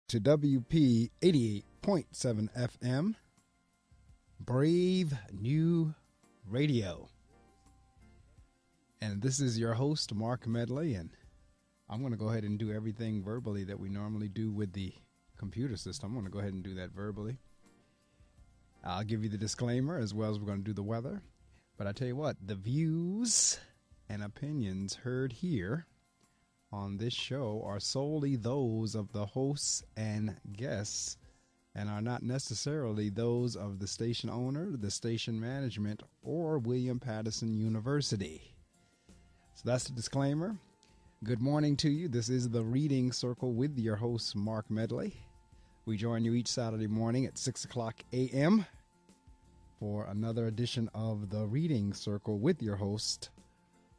to WP 88.7 FM, Brave New Radio. And this is your host, Marc Medley, and I'm going to go ahead and do everything verbally that we normally do with the computer system. I'm going to go ahead and do that verbally. I'll give you the disclaimer as well as we're going to do the weather. But I tell you what, the views and opinions heard here on this show are solely those of the hosts and guests and are not necessarily those of the station owner, the station management, or William Patterson University. So that's the disclaimer. Good morning to you. This is the Reading Circle with your host, Marc Medley. We join you each Saturday morning at 6 o'clock a.m. for another edition of the Reading Circle with your host,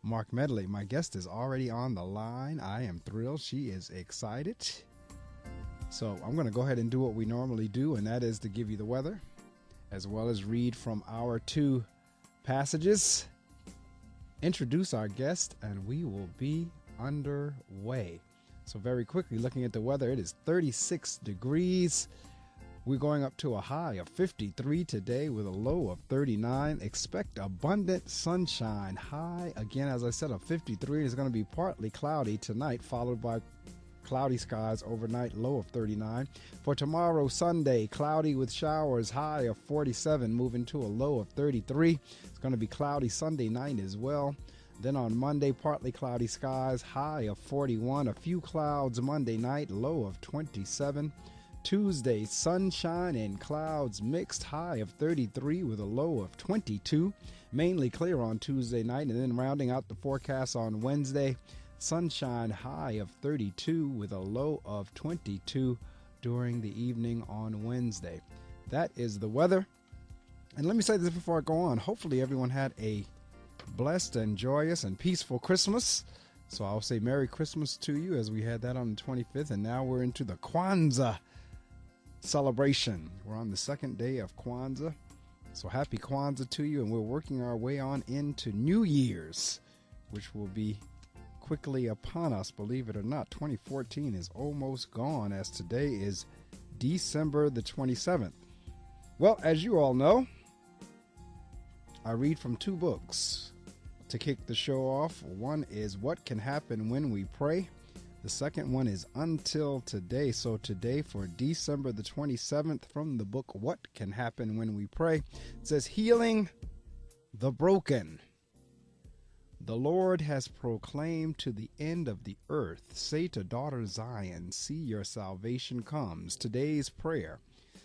Marc Medley. My guest is already on the line. I am thrilled. She is excited. So I'm going to go ahead and do what we normally do, and that is to give you the weather, as well as read from our two passages, introduce our guest, and we will be underway. So very quickly, looking at the weather, it is 36 degrees. We're going up to a high of 53 today with a low of 39. Expect abundant sunshine. High, again, as I said, of 53. It's going to be partly cloudy tonight, followed by cloudy skies overnight, low of 39. For tomorrow, Sunday, cloudy with showers, high of 47, moving to a low of 33. It's going to be cloudy Sunday night as well. Then on Monday, partly cloudy skies, high of 41. A few clouds Monday night, low of 27. Tuesday, sunshine and clouds mixed, high of 33 with a low of 22. Mainly clear on Tuesday night, and then rounding out the forecast on Wednesday, sunshine, high of 32 with a low of 22 during the evening on Wednesday. That is the weather. And let me say this before I go on. Hopefully everyone had a blessed and joyous and peaceful Christmas. So I'll say Merry Christmas to you, as we had that on the 25th, and now we're into the Kwanzaa celebration. We're on the second day of Kwanzaa. So happy Kwanzaa to you, and we're working our way on into New Year's, which will be quickly upon us, believe it or not. 2014 is almost gone, as today is December the 27th. Well, as you all know, I read from two books to kick the show off. One is What Can Happen When We Pray. The second one is Until Today. So today, for December the 27th, from the book What Can Happen When We Pray, it says, Healing the Broken. The Lord has proclaimed to the end of the earth, say to daughter Zion, see your salvation comes. Today's prayer.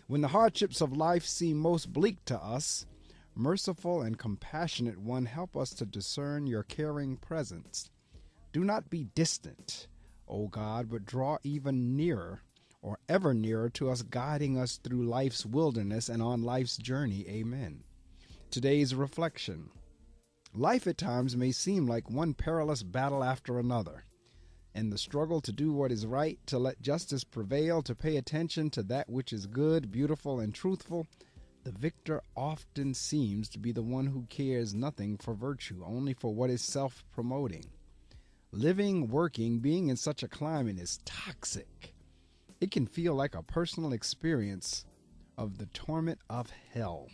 When the hardships of life seem most bleak to us, merciful and compassionate one, help us to discern your caring presence. Do not be distant, O God, but draw even nearer or ever nearer to us, guiding us through life's wilderness and on life's journey. Amen. Today's reflection. Life at times may seem like one perilous battle after another. In the struggle to do what is right, to let justice prevail, to pay attention to that which is good, beautiful, and truthful, the victor often seems to be the one who cares nothing for virtue, only for what is self-promoting. Living, working, being in such a climate is toxic. It can feel like a personal experience of the torment of hell.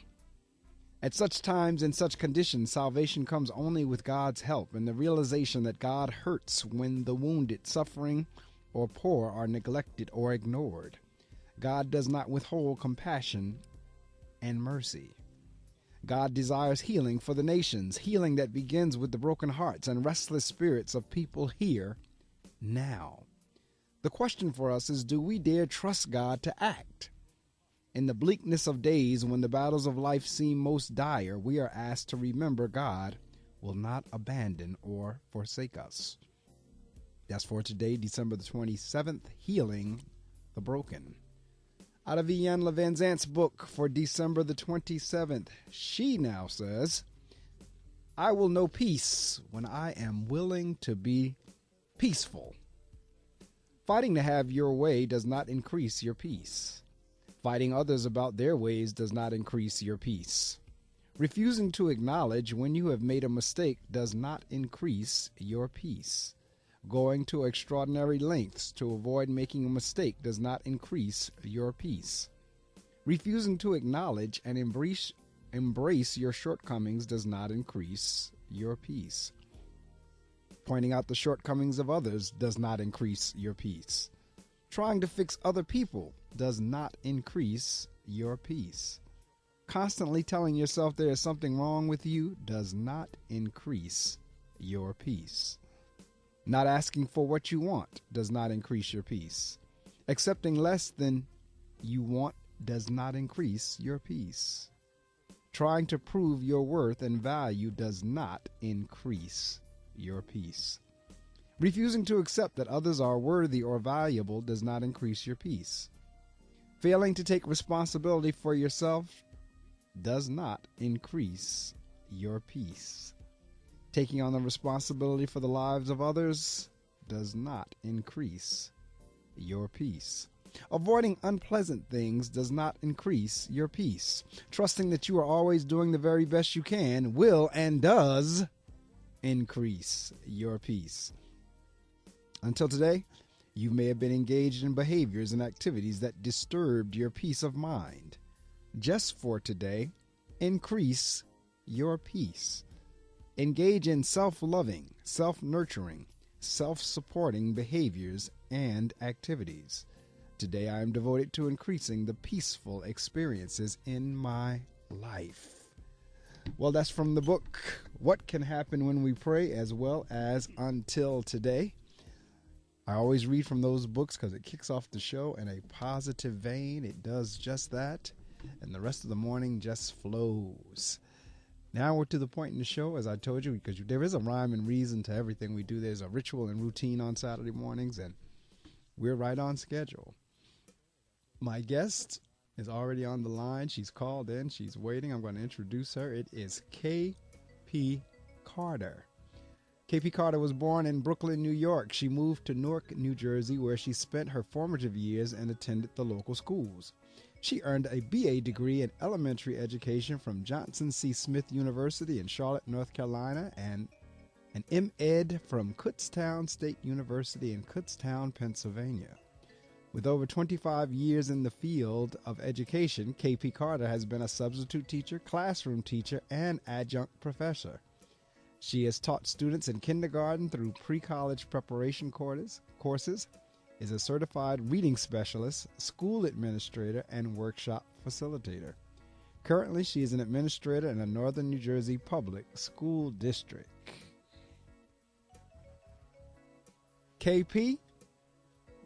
At such times, in such conditions, salvation comes only with God's help and the realization that God hurts when the wounded, suffering, or poor are neglected or ignored. God does not withhold compassion and mercy. God desires healing for the nations, healing that begins with the broken hearts and restless spirits of people here now. The question for us is, do we dare trust God to act? In the bleakness of days when the battles of life seem most dire, we are asked to remember God will not abandon or forsake us. That's for today, December the 27th, Healing the Broken. Out of Ian Van Zant's book for December the 27th, she now says, I will know peace when I am willing to be peaceful. Fighting to have your way does not increase your peace. Fighting others about their ways does not increase your peace. Refusing to acknowledge when you have made a mistake does not increase your peace. Going to extraordinary lengths to avoid making a mistake does not increase your peace. Refusing to acknowledge and embrace your shortcomings does not increase your peace. Pointing out the shortcomings of others does not increase your peace. Trying to fix other people does not increase your peace. Constantly telling yourself there is something wrong with you does not increase your peace. Not asking for what you want does not increase your peace. Accepting less than you want does not increase your peace. Trying to prove your worth and value does not increase your peace. Refusing to accept that others are worthy or valuable does not increase your peace. Failing to take responsibility for yourself does not increase your peace. Taking on the responsibility for the lives of others does not increase your peace. Avoiding unpleasant things does not increase your peace. Trusting that you are always doing the very best you can will and does increase your peace. Until today, you may have been engaged in behaviors and activities that disturbed your peace of mind. Just for today, increase your peace. Engage in self-loving, self-nurturing, self-supporting behaviors and activities. Today I am devoted to increasing the peaceful experiences in my life. Well, that's from the book, What Can Happen When We Pray, as well as Until Today. I always read from those books because it kicks off the show in a positive vein. It does just that, and the rest of the morning just flows. Now we're to the point in the show, as I told you, because there is a rhyme and reason to everything we do. There's a ritual and routine on Saturday mornings, and we're right on schedule. My guest is already on the line. She's called in. She's waiting. I'm going to introduce her. It is K.P. Carter. K.P. Carter was born in Brooklyn, New York. She moved to Newark, New Jersey, where she spent her formative years and attended the local schools. She earned a BA degree in elementary education from Johnson C. Smith University in Charlotte, North Carolina, and an M.Ed from Kutztown State University in Kutztown, Pennsylvania. With over 25 years in the field of education, K.P. Carter has been a substitute teacher, classroom teacher, and adjunct professor. She has taught students in kindergarten through pre-college preparation courses, is a certified reading specialist, school administrator, and workshop facilitator. Currently, she is an administrator in a Northern New Jersey public school district. KP,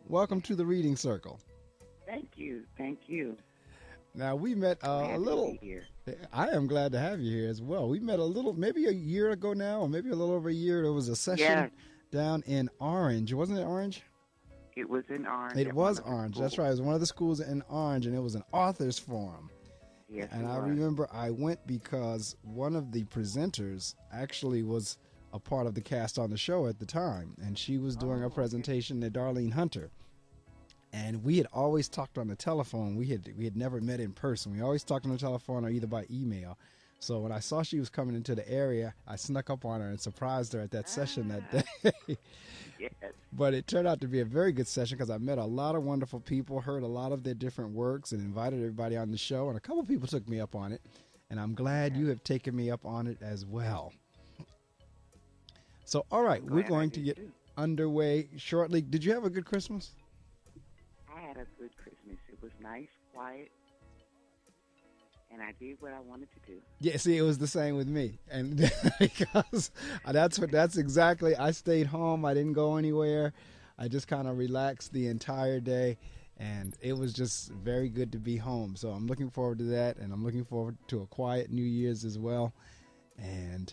welcome to the Reading Circle. Thank you. Thank you. Now, we met a little. I am glad to have you here as well. We met a little, maybe a year ago now, or maybe a little over a year. There was a session down in Orange. Wasn't it Orange? It was in Orange. It was Orange. That's right. It was one of the schools in Orange, and it was an author's forum. Yes, and I remember I went because one of the presenters actually was a part of the cast on the show at the time, and she was doing a presentation to Darlene Hunter. And we had always talked on the telephone. We had never met in person. We always talked on the telephone or either by email. So when I saw she was coming into the area, I snuck up on her and surprised her at that session that day. Yes. But it turned out to be a very good session because I met a lot of wonderful people, heard a lot of their different works, and invited everybody on the show. And a couple people took me up on it. And I'm glad you have taken me up on it as well. So, all right, we're going to get underway shortly. Did you have a good Christmas? I had a good Christmas. It was nice, quiet, and I did what I wanted to do. Yeah, see, it was the same with me. And because that's exactly, I stayed home. I didn't go anywhere. I just kind of relaxed the entire day, and it was just very good to be home. So I'm looking forward to that, and I'm looking forward to a quiet New Year's as well. And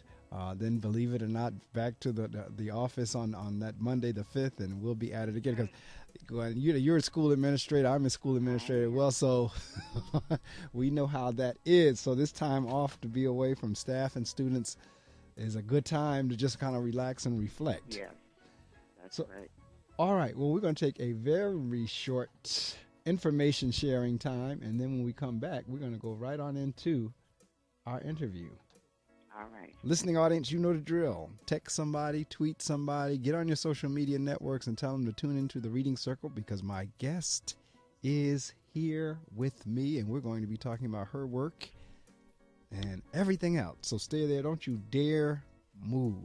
then, believe it or not, back to the office on that Monday the 5th, and we'll be at it again because you're a school administrator. I'm a school administrator. Well, so we know how that is. So this time off to be away from staff and students is a good time to just kind of relax and reflect. Yeah, that's right. All right. Well, we're going to take a very short information sharing time, and then when we come back, we're going to go right on into our interview. All right. Listening audience, you know the drill. Text somebody, tweet somebody, get on your social media networks and tell them to tune into the Reading Circle because my guest is here with me and we're going to be talking about her work and everything else. So stay there. Don't you dare move.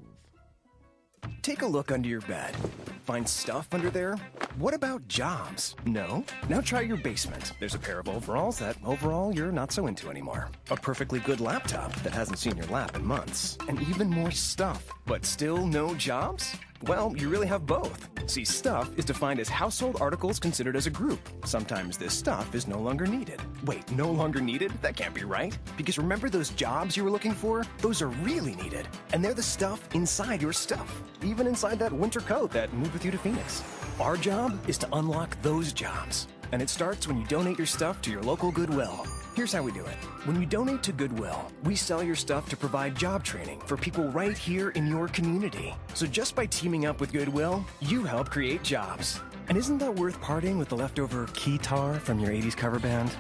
Take a look under your bed. Find stuff under there? What about jobs? No? Now try your basement. There's a pair of overalls that overall you're not so into anymore. A perfectly good laptop that hasn't seen your lap in months. And even more stuff. But still no jobs? Well, you really have both. See, stuff is defined as household articles considered as a group. Sometimes this stuff is no longer needed. Wait, no longer needed? That can't be right. Because remember those jobs you were looking for? Those are really needed. And they're the stuff inside your stuff. Even inside that winter coat that moved with you to Phoenix. Our job is to unlock those jobs. And it starts when you donate your stuff to your local Goodwill. Here's how we do it. When you donate to Goodwill, we sell your stuff to provide job training for people right here in your community. So just by teaming up with Goodwill, you help create jobs. And isn't that worth parting with the leftover keytar from your 80s cover band?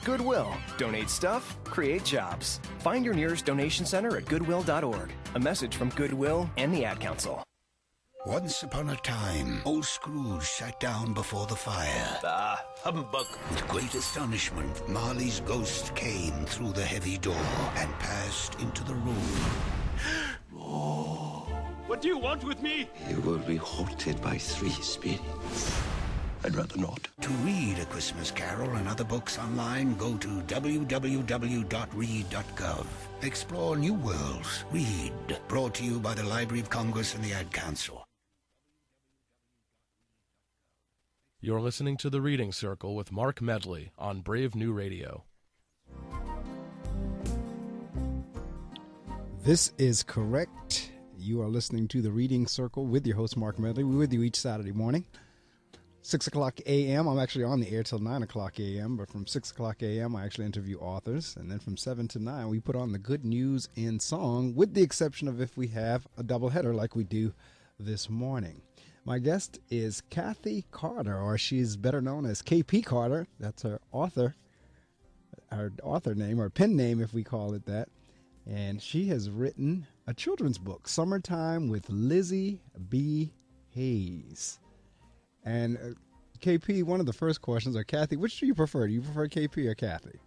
Goodwill. Donate stuff, create jobs. Find your nearest donation center at goodwill.org. A message from Goodwill and the Ad Council. Once upon a time, old Scrooge sat down before the fire. Ah, humbug. With great astonishment, Marley's ghost came through the heavy door and passed into the room. What do you want with me? You will be haunted by 3 spirits. I'd rather not. To read A Christmas Carol and other books online, go to www.read.gov. Explore new worlds. Read. Brought to you by the Library of Congress and the Ad Council. You're listening to The Reading Circle with Marc Medley on Brave New Radio. This is correct. You are listening to The Reading Circle with your host, Marc Medley. We're with you each Saturday morning, 6 o'clock a.m. I'm actually on the air till 9 o'clock a.m., but from 6 o'clock a.m. I actually interview authors. And then from 7 to 9, we put on the good news in song, with the exception of if we have a doubleheader like we do this morning. My guest is Kathy Carter, or she's better known as KP Carter. That's her author name, or pen name if we call it that. And she has written a children's book, Summertime with Lizzie B. Hayes. And KP, one of the first questions, or Kathy, which do you prefer? Do you prefer KP or Kathy?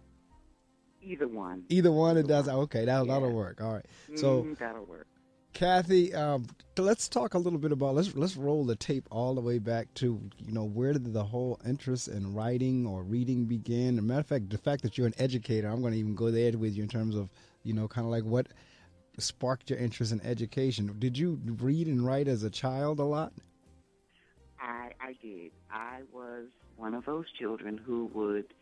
Either one. Either one, it does. Okay, that'll work. All right. So that'll work. Kathy, let's talk a little bit about, let's roll the tape all the way back to, where did the whole interest in writing or reading begin? As a matter of fact, the fact that you're an educator, I'm going to even go there with you in terms of, kind of like what sparked your interest in education. Did you read and write as a child a lot? I did. I was one of those children who would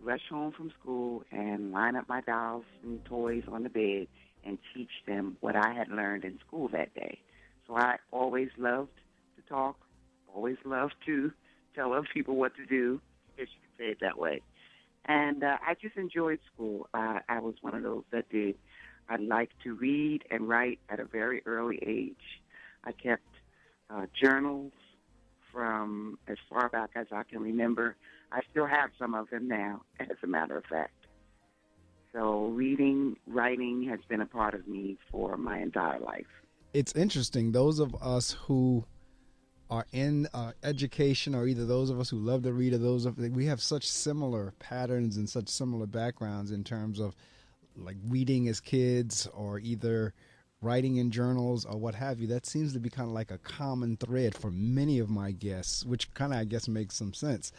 rush home from school and line up my dolls and toys on the bed and teach them what I had learned in school that day. So I always loved to talk, always loved to tell other people what to do, if you could say it that way. And I just enjoyed school. I was one of those that did. I liked to read and write at a very early age. I kept journals from as far back as I can remember. I still have some of them now, as a matter of fact. So reading, writing has been a part of me for my entire life. It's interesting. Those of us who are in education, or either those of us who love to read, or we have such similar patterns and such similar backgrounds in terms of like reading as kids, or either writing in journals or what have you. That seems to be kind of like a common thread for many of my guests, which kind of, I guess, makes some sense.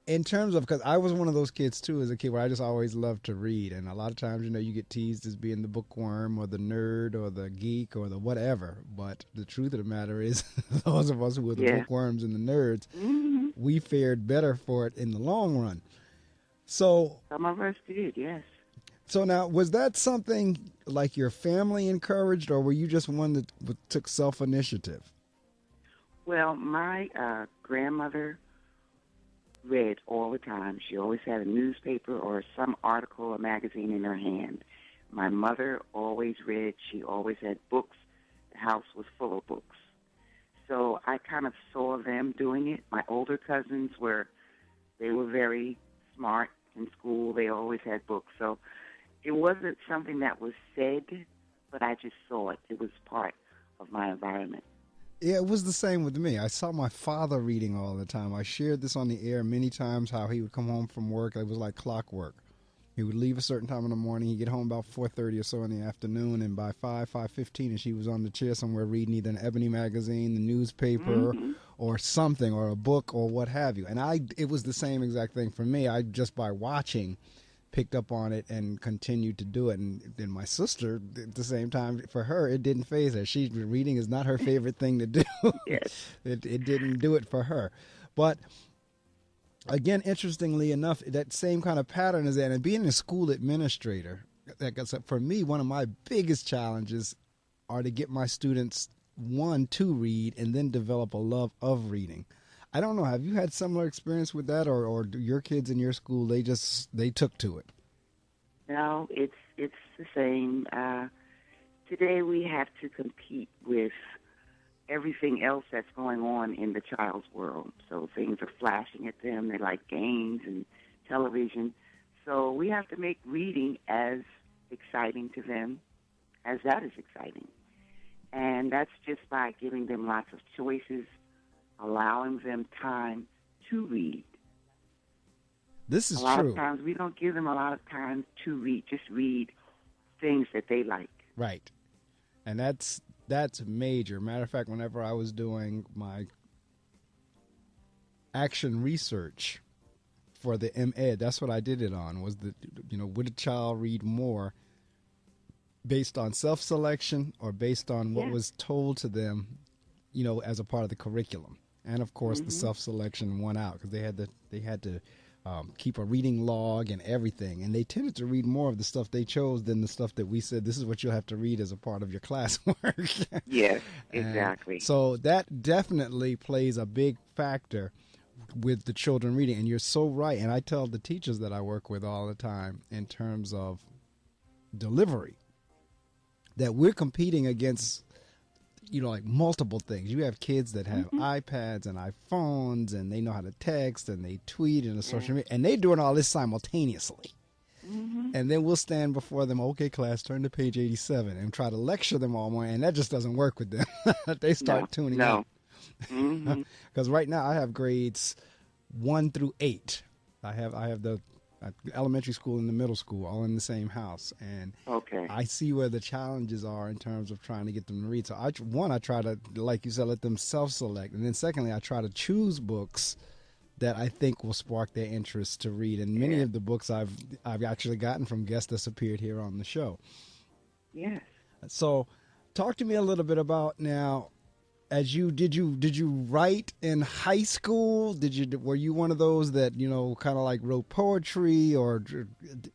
In terms of, because I was one of those kids too as a kid where I just always loved to read. And a lot of times, you get teased as being the bookworm or the nerd or the geek or the whatever. But the truth of the matter is, those of us who were the bookworms and the nerds, we fared better for it in the long run. So some of us did, yes. So now, was that something like your family encouraged, or were you just one that took self-initiative? Well, my grandmother read all the time. She always had a newspaper or some article or magazine in her hand. My mother always read. She always had books. The house was full of books. So I kind of saw them doing it. My older cousins they were very smart in school. They always had books. So it wasn't something that was said, but I just saw it. It was part of my environment. Yeah, it was the same with me. I saw my father reading all the time. I shared this on the air many times, how he would come home from work. It was like clockwork. He would leave a certain time in the morning. He'd get home about 4:30 or so in the afternoon, and by 5:15, and she was on the chair somewhere reading either an Ebony magazine, the newspaper, or something, or a book, or what have you. And it was the same exact thing for me. I just by watching picked up on it and continued to do it. And then my sister, at the same time, for her, it didn't faze her. Reading is not her favorite thing to do. Yes. It didn't do it for her. But again, interestingly enough, that same kind of pattern is there. And being a school administrator, for me, one of my biggest challenges are to get my students, one, to read, and then develop a love of reading. I don't know. Have you had similar experience with that, or do your kids in your school, they took to it? No, it's the same. Today we have to compete with everything else that's going on in the child's world. So things are flashing at them. They like games and television. So we have to make reading as exciting to them as that is exciting. And that's just by giving them lots of choices, allowing them time to read. This is true. A lot true. of times we don't give them a lot of time to read. Just read things that they like. Right. And that's major. Matter of fact, whenever I was doing my action research for the M.Ed, that's what I did it on, was would a child read more based on self-selection or based on what was told to them, as a part of the curriculum. And of course, the self-selection won out because they had to keep a reading log and everything. And they tended to read more of the stuff they chose than the stuff that we said, this is what you'll have to read as a part of your classwork. Yes, exactly. So that definitely plays a big factor with the children reading. And you're so right. And I tell the teachers that I work with all the time in terms of delivery that we're competing against like multiple things. You have kids that have iPads and iPhones, and they know how to text, and they tweet and the social media, and they're doing all this simultaneously. And then we'll stand before them, okay, class, turn to page 87, and try to lecture them all morning, and that just doesn't work with them. They start tuning out. Because right now I have grades 1 through 8. I have the elementary school and the middle school all in the same house, and I see where the challenges are in terms of trying to get them to read. So I try to, like you said, let them self-select, and then secondly, I try to choose books that I think will spark their interest to read. And many of the books I've actually gotten from guests that's appeared here on the show. Yes. So talk to me a little bit about now. Did you write in high school? Were you one of those that kind of like wrote poetry, or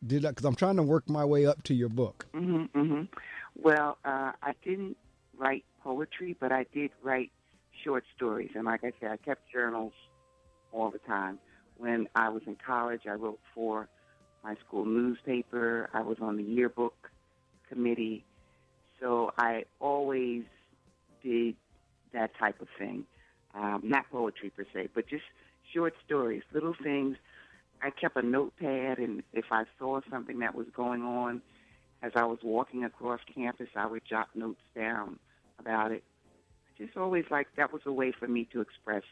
because I'm trying to work my way up to your book? Well, I didn't write poetry, but I did write short stories, and like I said, I kept journals all the time. When I was in college, I wrote for my school newspaper. I was on the yearbook committee, so I always did that type of thing. Not poetry per se, but just short stories, little things. I kept a notepad, and if I saw something that was going on as I was walking across campus, I would jot notes down about it. I just always that was a way for me to express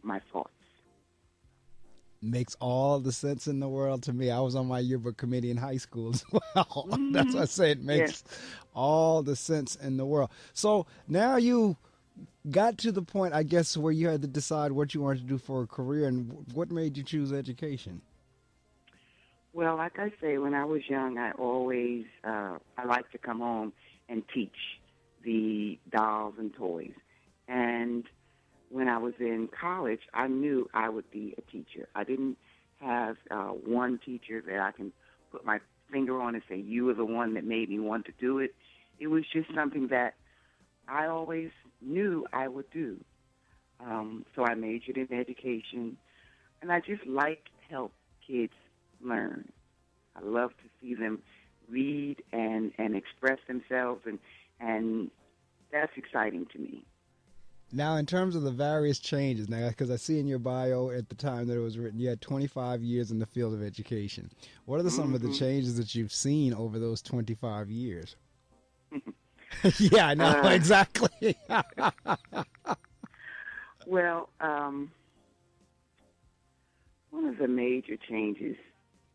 my thoughts. Makes all the sense in the world to me. I was on my yearbook committee in high school as well. That's why I say it makes all the sense in the world. So now you got to the point, I guess, where you had to decide what you wanted to do for a career, and what made you choose education? Well, like I say, when I was young, I always I liked to come home and teach the dolls and toys. And when I was in college, I knew I would be a teacher. I didn't have one teacher that I can put my finger on and say, you were the one that made me want to do it. It was just something that I always knew I would do. So I majored in education, and I just like to help kids learn. I love to see them read and express themselves, and that's exciting to me. Now, in terms of the various changes, now, because I see in your bio at the time that it was written, you had 25 years in the field of education. What are some of the changes that you've seen over those 25 years? Yeah, I know, exactly. Well, one of the major changes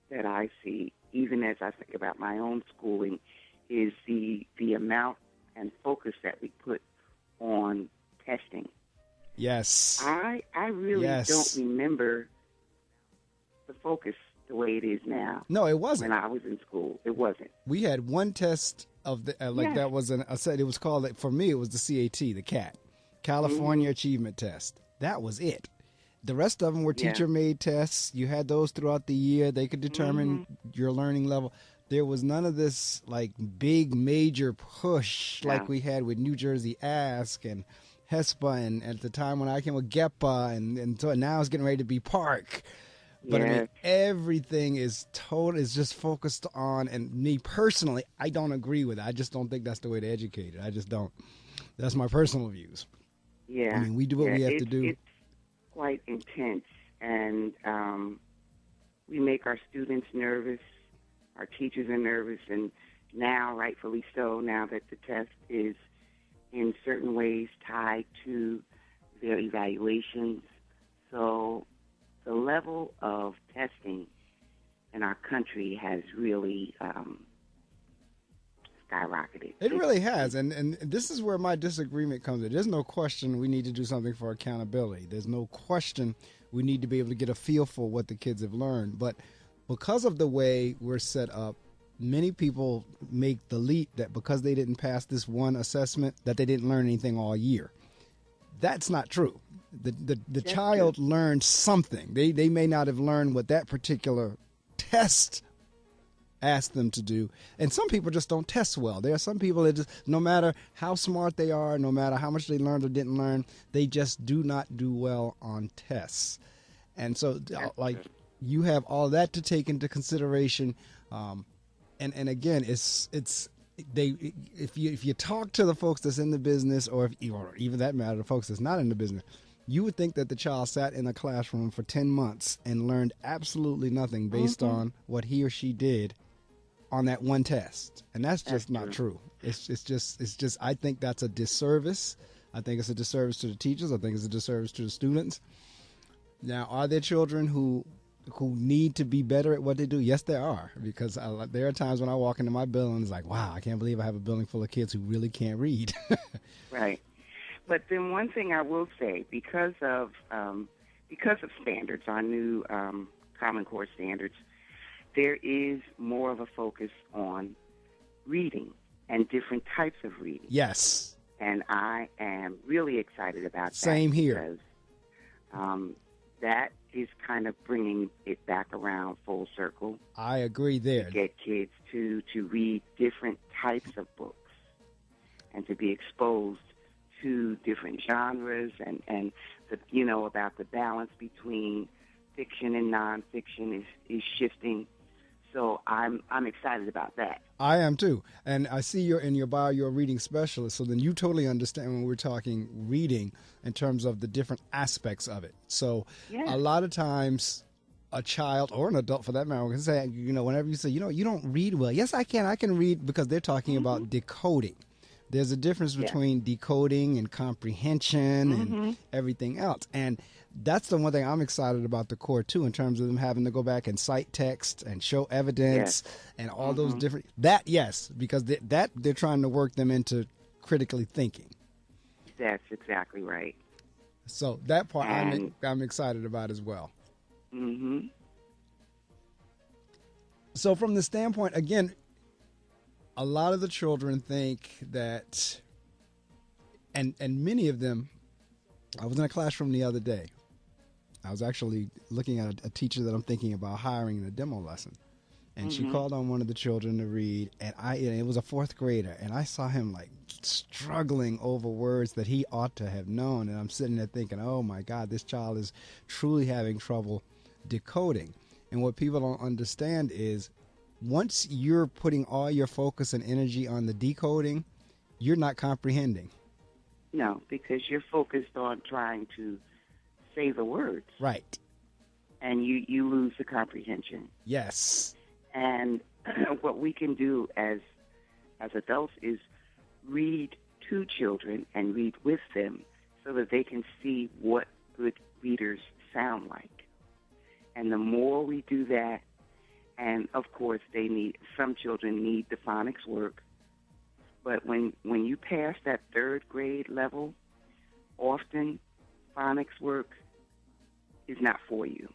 that I see, even as I think about my own schooling, is the amount and focus that we put on testing. Yes. I really Yes. don't remember the focus the way it is now. No, it wasn't. When I was in school, it wasn't. We had one test of the Yes. that was I said it was called, for me it was the CAT, the CAT, California Achievement Test. That was it. The rest of them were Yeah. teacher-made tests. You had those throughout the year. They could determine your learning level. There was none of this like big major push like we had with New Jersey Ask and HESPA, and at the time when I came with GEPA, and so now it's getting ready to be Park. But I mean, everything is just focused on, and me personally, I don't agree with it. I just don't think that's the way to educate it. I just don't. That's my personal views. Yeah. I mean, we do what we have to do. It's quite intense, and we make our students nervous. Our teachers are nervous, and now, rightfully so, now that the test is in certain ways tied to their evaluations. So the level of testing in our country has really skyrocketed. It really has, and this is where my disagreement comes in. There's no question we need to do something for accountability. There's no question we need to be able to get a feel for what the kids have learned. But because of the way we're set up, many people make the leap that because they didn't pass this one assessment, that they didn't learn anything all year. That's not true. The child learned something. They may not have learned what that particular test asked them to do. And some people just don't test well. There are some people that just, no matter how smart they are, no matter how much they learned or didn't learn, they just do not do well on tests. And so, like, you have all that to take into consideration. And again, if you talk to the folks that's in the business, or even that matter, the folks that's not in the business, you would think that the child sat in a classroom for 10 months and learned absolutely nothing based on what he or she did on that one test. And that's just not true. It's just, I think that's a disservice. I think it's a disservice to the teachers. I think it's a disservice to the students. Now, are there children who need to be better at what they do? Yes, there are, because there are times when I walk into my building and it's like, wow, I can't believe I have a building full of kids who really can't read. Right. But then one thing I will say, because of standards, our new Common Core standards, there is more of a focus on reading and different types of reading. Yes. And I am really excited about that. Same here. Because that is kind of bringing it back around full circle. I agree there. To get kids to read different types of books and to be exposed to different genres, and about the balance between fiction and nonfiction is shifting. So I'm excited about that. I am too. And I see in your bio, you're a reading specialist. So then you totally understand when we're talking reading in terms of the different aspects of it. So a lot of times a child or an adult for that matter can say, whenever you say, you don't read well. Yes, I can. I can read, because they're talking about decoding. There's a difference between decoding and comprehension and everything else. And that's the one thing I'm excited about the core, too, in terms of them having to go back and cite text and show evidence and all those different... That, yes, because they're trying to work them into critically thinking. That's exactly right. So that part I'm excited about as well. Mm-hmm. So from the standpoint, again, a lot of the children think that, and many of them, I was in a classroom the other day. I was actually looking at a teacher that I'm thinking about hiring in a demo lesson. And she called on one of the children to read, and it was a fourth grader, and I saw him like struggling over words that he ought to have known. And I'm sitting there thinking, oh my God, this child is truly having trouble decoding. And what people don't understand is, once you're putting all your focus and energy on the decoding, you're not comprehending. No, because you're focused on trying to say the words. Right. And you lose the comprehension. Yes. And what we can do as adults is read to children and read with them so that they can see what good readers sound like. And the more we do that, and of course some children need the phonics work, but when you pass that third grade level, often phonics work is not for you.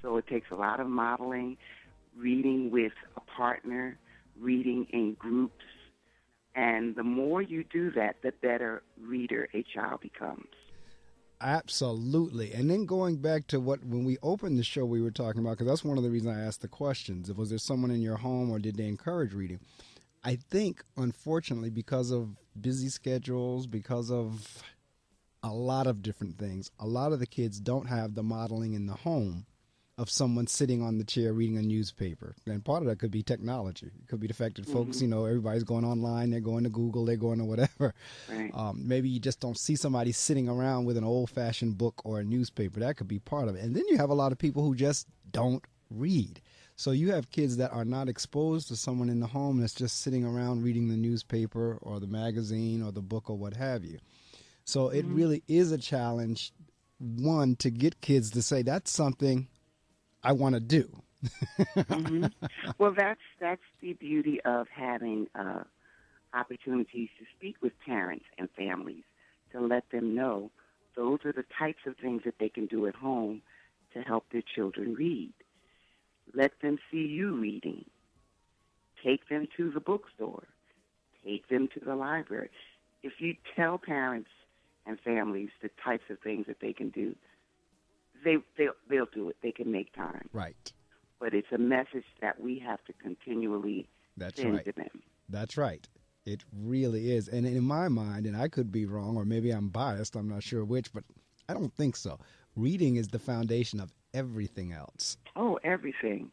So it takes a lot of modeling, reading with a partner, reading in groups, and the more you do that, the better reader a child becomes. Absolutely. And then going back to when we opened the show we were talking about, because that's one of the reasons I asked the questions. Was there someone in your home or did they encourage reading? I think, unfortunately, because of busy schedules, because of a lot of different things, a lot of the kids don't have the modeling in the home of someone sitting on the chair reading a newspaper. And part of that could be technology. It could be the fact that folks, everybody's going online, they're going to Google, they're going to whatever. Right. Maybe you just don't see somebody sitting around with an old-fashioned book or a newspaper. That could be part of it. And then you have a lot of people who just don't read. So you have kids that are not exposed to someone in the home that's just sitting around reading the newspaper or the magazine or the book or what have you. So it really is a challenge, one, to get kids to say, that's something I want to do. Well, that's the beauty of having opportunities to speak with parents and families, to let them know those are the types of things that they can do at home to help their children read. Let them see you reading. Take them to the bookstore. Take them to the library. If you tell parents and families the types of things that they can do, they'll do it. They can make time. Right. But it's a message that we have to continually send to them. That's right. It really is. And in my mind, and I could be wrong, or maybe I'm biased, I'm not sure which, but I don't think so. Reading is the foundation of everything else. Oh, everything.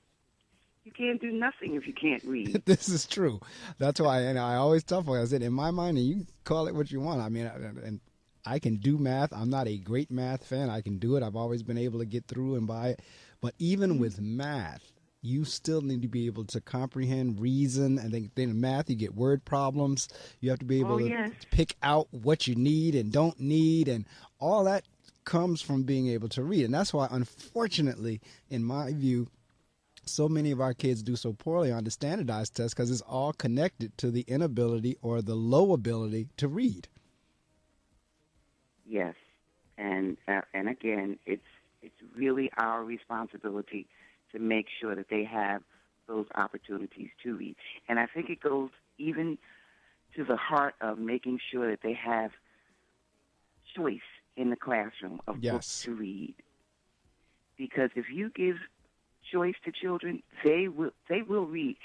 You can't do nothing if you can't read. This is true. That's why, and I always tell folks, I said, in my mind, and you call it what you want. I mean, and I can do math. I'm not a great math fan. I can do it. I've always been able to get through and by it. But even with math, you still need to be able to comprehend, reason, and then in math you get word problems. You have to be able to pick out what you need and don't need, and all that comes from being able to read. And that's why, unfortunately, in my view, so many of our kids do so poorly on the standardized test, because it's all connected to the inability or the low ability to read. Yes, and again, it's really our responsibility to make sure that they have those opportunities to read. And I think it goes even to the heart of making sure that they have choice in the classroom of books to read. Because if you give choice to children, they will read.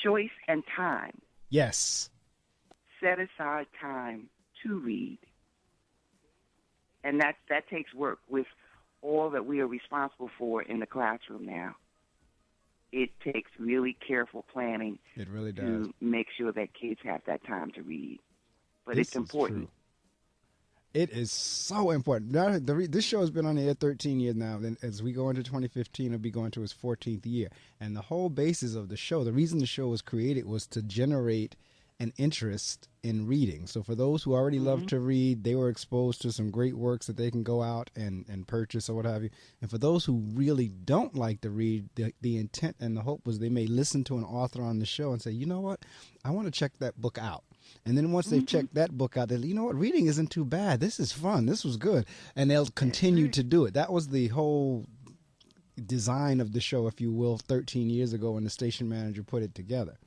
Choice and time. Yes. Set aside time to read. And that takes work with all that we are responsible for in the classroom now. It takes really careful planning. It really does. To make sure that kids have that time to read. But it's important. It is so important. This show has been on the air 13 years now. And as we go into 2015, it'll be going to its 14th year. And the whole basis of the show, the reason the show was created, was to generate an interest in reading. So for those who already love to read, they were exposed to some great works that they can go out and purchase or what have you. And for those who really don't like to read, the intent and the hope was they may listen to an author on the show and say, you know what, I want to check that book out. And then once they've checked that book out, they're, you know what, reading isn't too bad. This is fun. This was good. And they'll continue to do it. That was the whole design of the show, if you will, 13 years ago when the station manager put it together.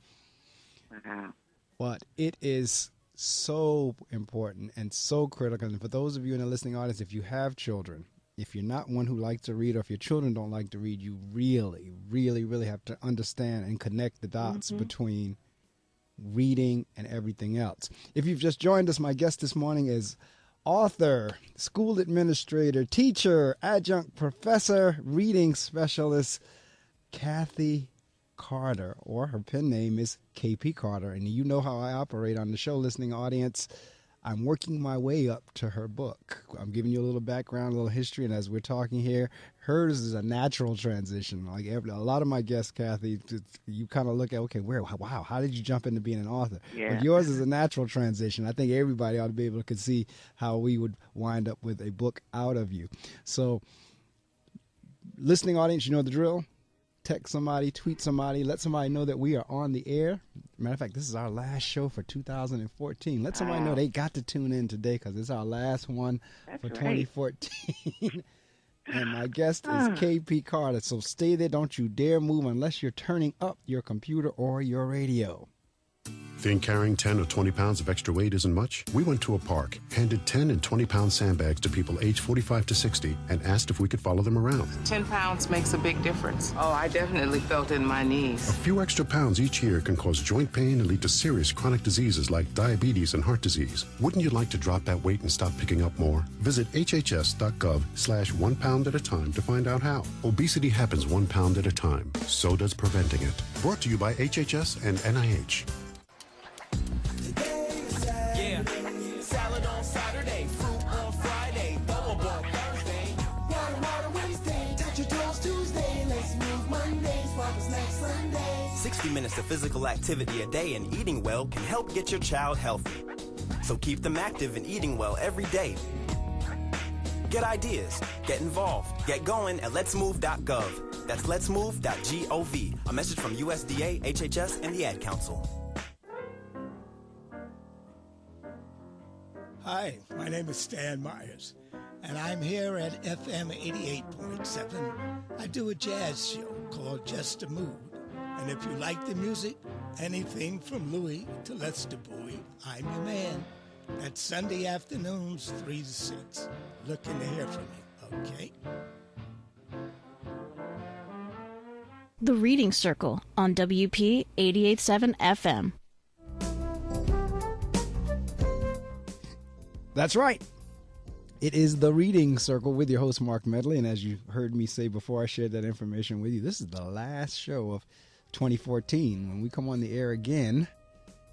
Wow. But it is so important and so critical. And for those of you in the listening audience, if you have children, if you're not one who likes to read, or if your children don't like to read, you really, really, really have to understand and connect the dots between reading and everything else. If you've just joined us, my guest this morning is author, school administrator, teacher, adjunct professor, reading specialist, Kathy Carter, or her pen name is KP Carter. And you know how I operate on the show, listening audience. I'm working my way up to her book. I'm giving you a little background, a little history, and as we're talking here, hers is a natural transition. Like a lot of my guests, Kathy, you kind of look at, okay, wow, how did you jump into being an author? Yeah. But yours is a natural transition. I think everybody ought to be able to see how we would wind up with a book out of you. So, listening audience, you know the drill. Text somebody, tweet somebody, let somebody know that we are on the air. Matter of fact, this is our last show for 2014. Let somebody know they got to tune in today because it's our last one for 2014. And my guest is KP Carter. So stay there. Don't you dare move unless you're turning up your computer or your radio. Think carrying 10 or 20 pounds of extra weight isn't much? We went to a park, handed 10 and 20-pound sandbags to people aged 45 to 60, and asked if we could follow them around. 10 pounds makes a big difference. Oh, I definitely felt it in my knees. A few extra pounds each year can cause joint pain and lead to serious chronic diseases like diabetes and heart disease. Wouldn't you like to drop that weight and stop picking up more? Visit hhs.gov/1 pound at a time to find out how. Obesity happens 1 pound at a time. So does preventing it. Brought to you by HHS and NIH. Yeah, salad on Saturday, fruit on Friday, double ball Thursday, water Wednesday, touch your toes Tuesday, let's move Monday, swap us next Sunday. 60 minutes of physical activity a day and eating well can help get your child healthy. So keep them active and eating well every day. Get ideas, get involved, get going at letsmove.gov. That's letsmove.gov. A message from USDA, HHS, and the Ad Council. Hi, my name is Stan Myers, and I'm here at FM 88.7. I do a jazz show called Just a Mood. And if you like the music, anything from Louis to Lester Bowie, I'm your man. That's Sunday afternoons, 3 to 6. Looking to hear from you, okay? The Reading Circle on WP 88.7 FM. That's right. It is the Reading Circle with your host, Marc Medley. And as you heard me say before I shared that information with you, this is the last show of 2014. When we come on the air again,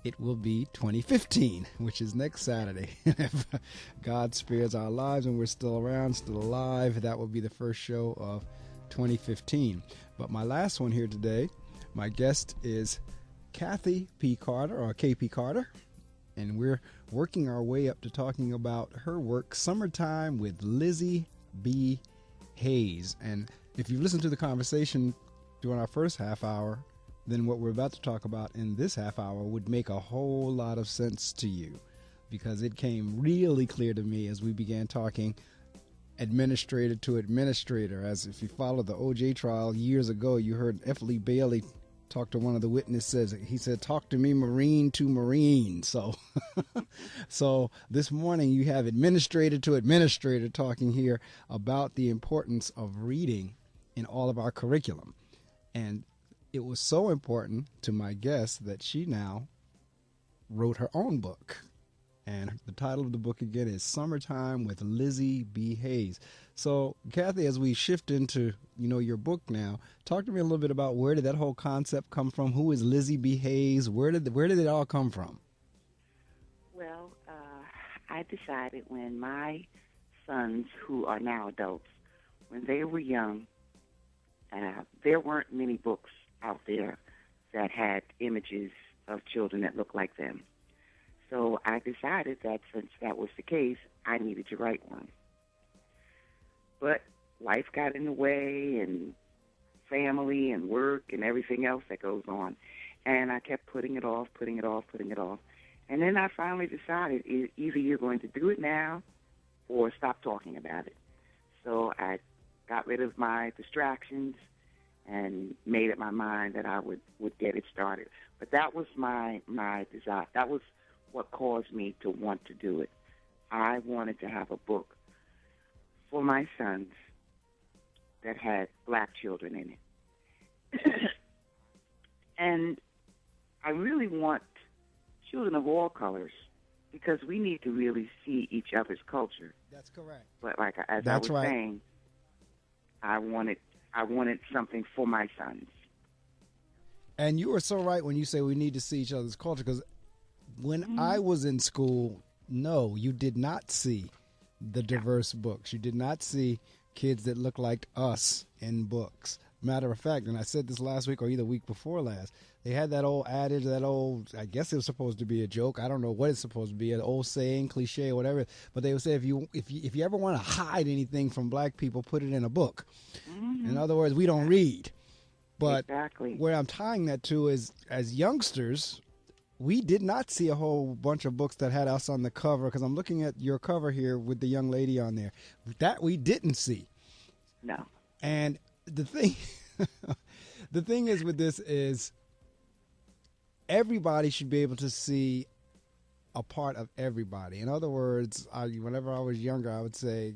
it will be 2015, which is next Saturday. If God spares our lives and we're still around, still alive, that will be the first show of 2015. But my last one here today, my guest is Kathy P. Carter, or KP Carter. And we're working our way up to talking about her work, Summertime with Lizzie B. Hayes. And if you've listened to the conversation during our first half hour, then what we're about to talk about in this half hour would make a whole lot of sense to you, because it came really clear to me as we began talking administrator to administrator. As if you followed the O.J. trial years ago, you heard F. Lee Bailey talk to one of the witnesses. He said, talk to me Marine to Marine. So this morning you have administrator to administrator talking here about the importance of reading in all of our curriculum. And it was so important to my guest that she now wrote her own book. And the title of the book again is Summertime with Lizzie B. Hayes. So, Kathy, as we shift into, your book now, talk to me a little bit about where did that whole concept come from? Who is Lizzie B. Hayes? Where did it all come from? Well, I decided when my sons, who are now adults, when they were young, there weren't many books out there that had images of children that looked like them. So I decided that since that was the case, I needed to write one. But life got in the way, and family and work and everything else that goes on. And I kept putting it off. And then I finally decided either you're going to do it now or stop talking about it. So I got rid of my distractions and made up my mind that I would get it started. But that was my desire. That was what caused me to want to do it. I wanted to have a book for my sons that had black children in it. And I really want children of all colors, because we need to really see each other's culture. That's correct. But as I was saying, I wanted something for my sons. And you are so right when you say we need to see each other's culture, because when I was in school, no, you did not see the diverse books. You did not see kids that look like us in books. Matter of fact, and I said this last week or either week before last, they had that old adage, I guess it was supposed to be a joke. I don't know what it's supposed to be, an old saying, cliche, or whatever. But they would say if you ever want to hide anything from black people, put it in a book. Mm-hmm. In other words, we don't read. But exactly. Where I'm tying that to is, as youngsters, we did not see a whole bunch of books that had us on the cover, because I'm looking at your cover here with the young lady on there. That we didn't see. No. And the thing is with this is everybody should be able to see a part of everybody. In other words, whenever I was younger, I would say,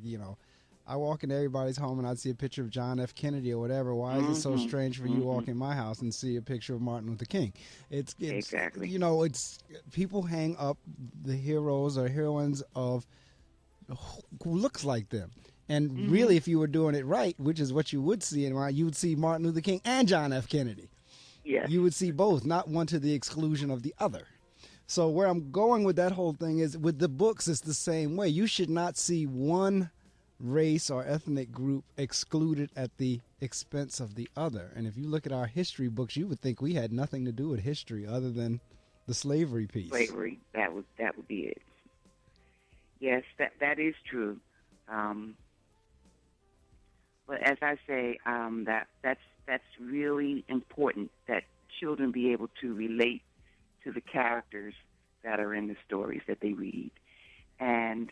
I walk into everybody's home and I'd see a picture of John F. Kennedy or whatever. Why is it so strange for you to walk in my house and see a picture of Martin Luther King? It's exactly. It's people hang up the heroes or heroines of who looks like them. And really, if you were doing it right, which is what you would see, you would see Martin Luther King and John F. Kennedy. Yes. You would see both, not one to the exclusion of the other. So where I'm going with that whole thing is with the books, it's the same way. You should not see one race or ethnic group excluded at the expense of the other. And if you look at our history books, you would think we had nothing to do with history other than the slavery piece. Slavery, that would be it. Yes, that is true. But as I say, that's really important, that children be able to relate to the characters that are in the stories that they read. And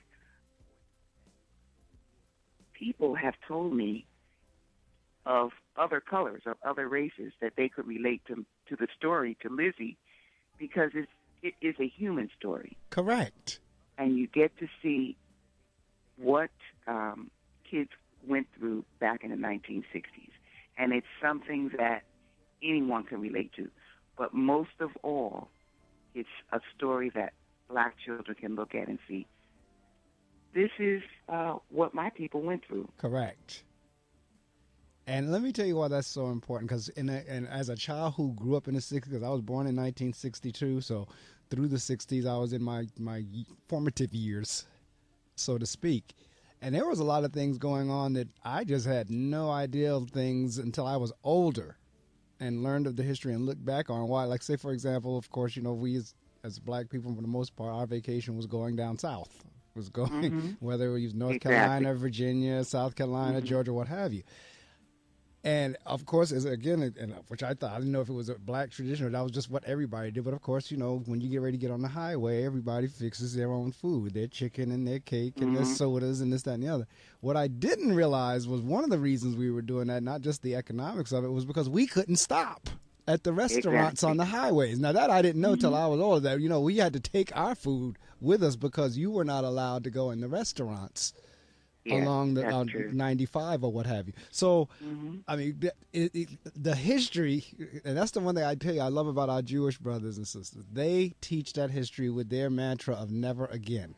people have told me of other colors, of other races, that they could relate to the story, to Lizzie, because it is a human story. Correct. And you get to see what kids went through back in the 1960s. And it's something that anyone can relate to. But most of all, it's a story that black children can look at and see, this is what my people went through. Correct. And let me tell you why that's so important, because and as a child who grew up in the 60s, because I was born in 1962, so through the 60s I was in my formative years, so to speak. And there was a lot of things going on that I just had no idea of things until I was older and learned of the history and looked back on why. Like, say, for example, of course, we as black people, for the most part, our vacation was going down south. Was going, whether it was North Carolina, Virginia, South Carolina, Georgia, what have you. And, of course, which I didn't know if it was a black tradition or that was just what everybody did. But, of course, when you get ready to get on the highway, everybody fixes their own food, their chicken and their cake and their sodas and this, that, and the other. What I didn't realize was one of the reasons we were doing that, not just the economics of it, was because we couldn't stop at the restaurants on the highways. Now, that I didn't know till I was older, that, we had to take our food with us because you were not allowed to go in the restaurants. Along the 95 or what have you. So, I mean, the history, and that's the one thing I tell you I love about our Jewish brothers and sisters. They teach that history with their mantra of never again.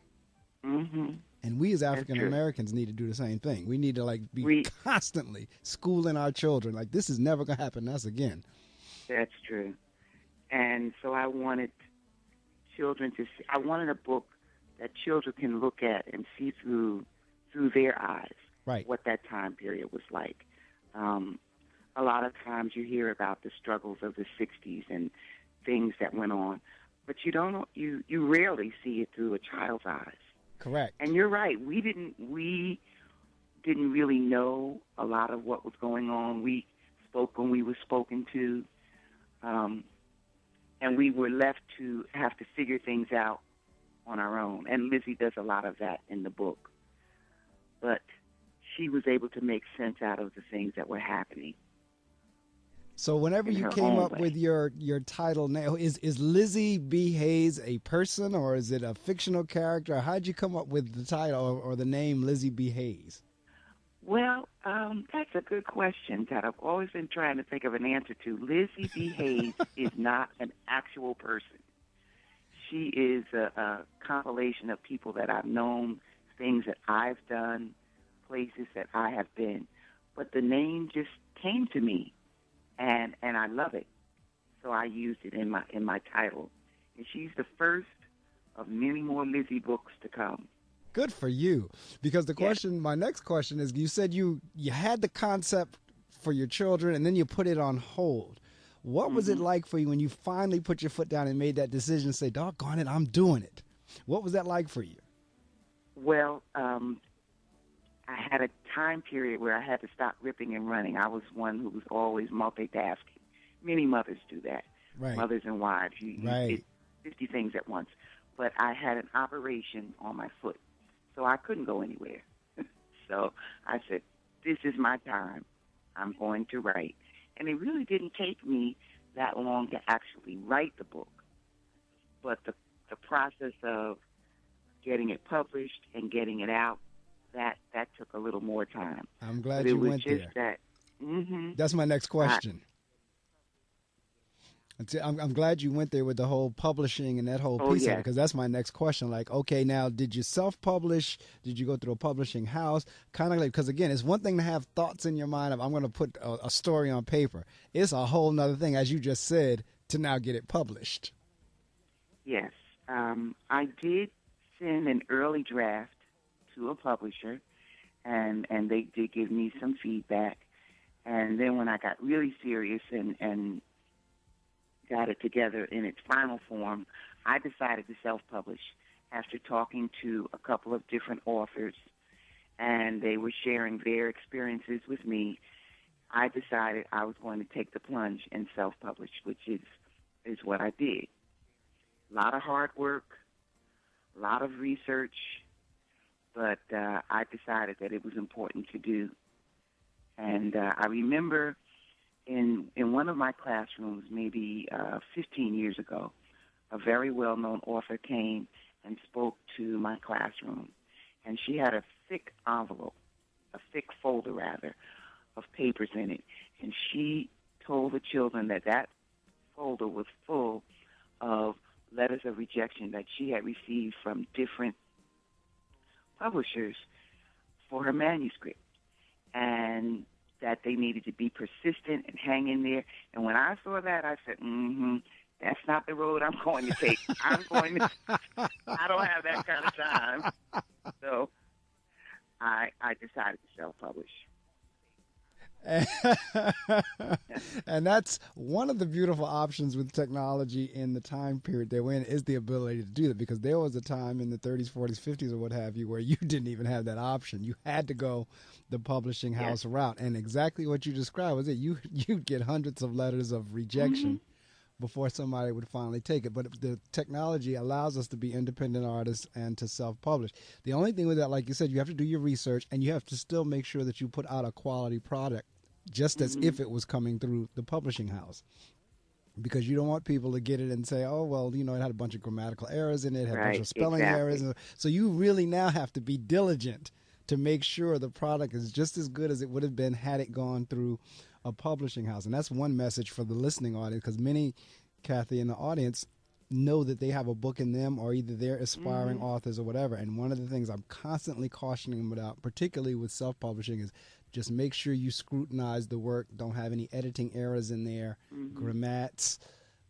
And we as African Americans need to do the same thing. We need to be constantly schooling our children. Like, this is never going to happen to us again. That's true. And so I wanted children to see, I wanted a book that children can look at and see through their eyes, what that time period was like. A lot of times you hear about the struggles of the 60s and things that went on, but you rarely see it through a child's eyes. Correct. And you're right. We didn't really know a lot of what was going on. We spoke when we were spoken to, and we were left to have to figure things out on our own. And Lizzie does a lot of that in the book. But she was able to make sense out of the things that were happening. So whenever you came up with your title now, is Lizzie B. Hayes a person or is it a fictional character? How'd you come up with the title or the name Lizzie B. Hayes? Well, that's a good question that I've always been trying to think of an answer to. Lizzie B. Hayes is not an actual person. She is a compilation of people that I've known, things that I've done, places that I have been. But the name just came to me, and I love it. So I used it in my title. And she's the first of many more Lizzie books to come. Good for you. Because the question, my next question is, you said you had the concept for your children and then you put it on hold. What was it like for you when you finally put your foot down and made that decision to say, doggone it, I'm doing it? What was that like for you? Well, I had a time period where I had to stop ripping and running. I was one who was always multitasking. Many mothers do that. Right. Mothers and wives. You did 50 things at once. But I had an operation on my foot, so I couldn't go anywhere. So I said, this is my time. I'm going to write. And it really didn't take me that long to actually write the book. But the process of getting it published and getting it out, that took a little more time. I'm glad you went there. That's my next question. I'm glad you went there with the whole publishing and that whole piece of it, because that's my next question. Like, okay, now, did you self-publish? Did you go through a publishing house? Kind of like, because, again, it's one thing to have thoughts in your mind of, I'm going to put a story on paper. It's a whole nother thing, as you just said, to now get it published. Yes. I did send an early draft to a publisher, and they did give me some feedback. And then when I got really serious and got it together in its final form, I decided to self-publish after talking to a couple of different authors, and they were sharing their experiences with me. I decided I was going to take the plunge and self-publish, which is what I did. A lot of hard work, a lot of research, but I decided that it was important to do. And I remember in one of my classrooms, maybe 15 years ago, a very well-known author came and spoke to my classroom. And she had a thick envelope, a thick folder, rather, of papers in it. And she told the children that folder was full of letters of rejection that she had received from different publishers for her manuscript. And that they needed to be persistent and hang in there. And when I saw that, I said, that's not the road I'm going to take. I don't have that kind of time. So I decided to self-publish. And that's one of the beautiful options with technology in the time period they're in, is the ability to do that, because there was a time in the 30s, 40s, 50s, or what have you, where you didn't even have that option. You had to go the publishing house route. And exactly what you described was it. You'd get hundreds of letters of rejection before somebody would finally take it. But the technology allows us to be independent artists and to self-publish. The only thing with that, like you said, you have to do your research, and you have to still make sure that you put out a quality product, just as if it was coming through the publishing house. Because you don't want people to get it and say, oh, well, it had a bunch of grammatical errors in it, had a bunch of spelling errors. So you really now have to be diligent to make sure the product is just as good as it would have been had it gone through a publishing house. And that's one message for the listening audience, because many, Kathy, in the audience know that they have a book in them, or either they're aspiring authors or whatever. And one of the things I'm constantly cautioning them about, particularly with self-publishing, is just make sure you scrutinize the work. Don't have any editing errors in there, grammats,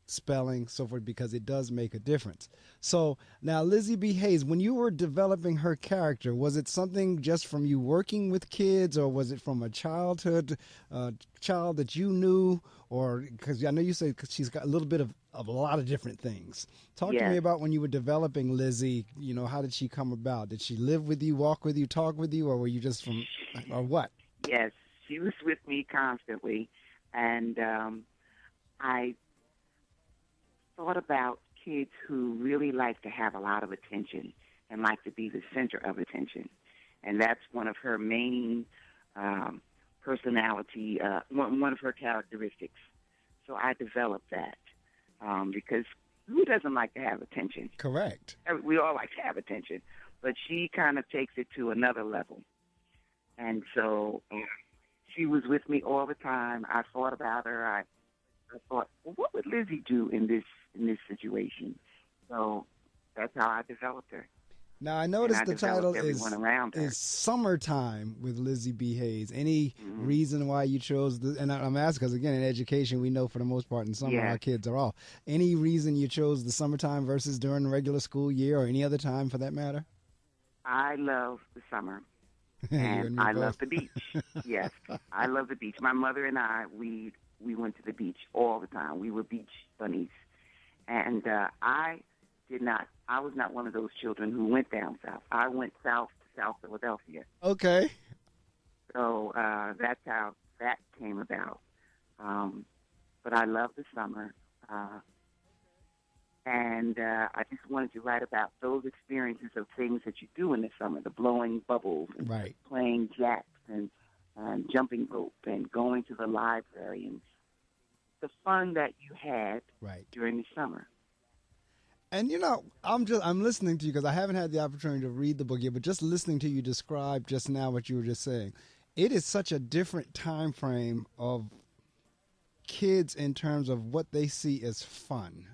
spelling, so forth, because it does make a difference. So now, Lizzie B. Hayes, when you were developing her character, was it something just from you working with kids, or was it from a child that you knew? Or, because I know you said she's got a little bit of a lot of different things. Talk to me about when you were developing Lizzie. How did she come about? Did she live with you, walk with you, talk with you, or were you just from, or what? Yes, she was with me constantly, and I thought about kids who really like to have a lot of attention and like to be the center of attention. And that's one of her main personality, one of her characteristics. So I developed that because who doesn't like to have attention? Correct. We all like to have attention, but she kind of takes it to another level. And so she was with me all the time. I thought about her. I thought, well, what would Lizzie do in this situation? So that's how I developed her. Now, I noticed the title around her. is Summertime with Lizzie B. Hayes. Any reason why you chose this? And I'm asking because, again, in education, we know for the most part in summer our kids are off. Any reason you chose the summertime versus during the regular school year or any other time for that matter? I love the summer, and I love the beach. Yes, I love the beach. My mother and I, we went to the beach all the time. We were beach bunnies. And I was not one of those children who went down south. I went south to South Philadelphia. Okay. So that's how that came about. But I love the summer. And I just wanted to write about those experiences of things that you do in the summer, the blowing bubbles, and playing jacks and jumping rope and going to the library and the fun that you had during the summer. And, you know, I'm listening to you because I haven't had the opportunity to read the book yet, but just listening to you describe just now what you were just saying, it is such a different time frame of kids in terms of what they see as fun.